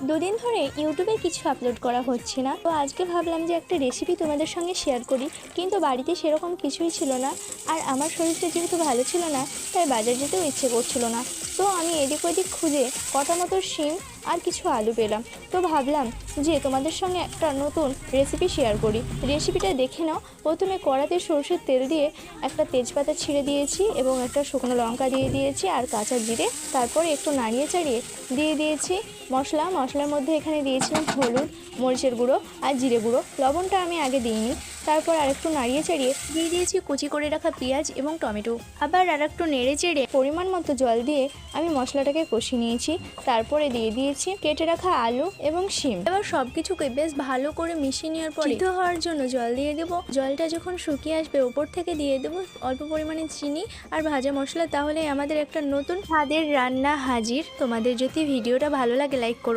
দুদিন ধরে ইউটিউবে কিছু আপলোড করা হচ্ছে না, তো আজকে ভাবলাম যে একটা রেসিপি তোমাদের সঙ্গে শেয়ার করি। কিন্তু বাড়িতে সেরকম কিছুই ছিল না, আর আমার শরীরটা যেহেতু ভালো ছিল না, তাই বাজার যেতেও ইচ্ছে করছিল না। তো আমি এদিক ওদিক খুঁজে কটা মতো শিম আর কিছু আলু পেলাম। তো ভাবলাম যে তোমাদের সঙ্গে একটা নতুন রেসিপি শেয়ার করি। রেসিপিটা দেখে নাও। প্রথমে কড়াতে সরষের তেল দিয়ে একটা তেজপাতা ছিঁড়ে দিয়েছি এবং একটা শুকনো লঙ্কা দিয়ে দিয়েছি আর কাঁচা জিরে। তারপরে একটু নাড়িয়ে চাড়িয়ে দিয়ে দিয়েছি মশলার মধ্যে এখানে দিয়েছিলাম হলুদ, মরিচের গুঁড়ো আর জিরে গুঁড়ো। লবণটা আমি আগে দিইনি। তারপর আরেকটু নাড়িয়ে চাড়িয়ে দিয়ে দিয়েছি কুচি করে রাখা পেঁয়াজ এবং টমেটো। আবার আরেকটু নেড়ে চেড়ে পরিমাণ মতো জল দিয়ে আমি মশলাটাকে কষিয়ে নিয়েছি। তারপরে দিয়ে দিয়েছি কেটে রাখা আলু এবং শিম। এবার সব কিছুকে বেশ ভালো করে মিশিয়ে নেওয়ার পর সিদ্ধ হওয়ার জন্য জল দিয়ে দেবো। জলটা যখন শুকিয়ে আসবে ওপর থেকে দিয়ে দেবো অল্প পরিমাণে চিনি আর ভাজা মশলা। তাহলে আমাদের একটা নতুন স্বাদের রান্না হাজির। তোমাদের যদি ভিডিওটা ভালো লাগে লাইক করো।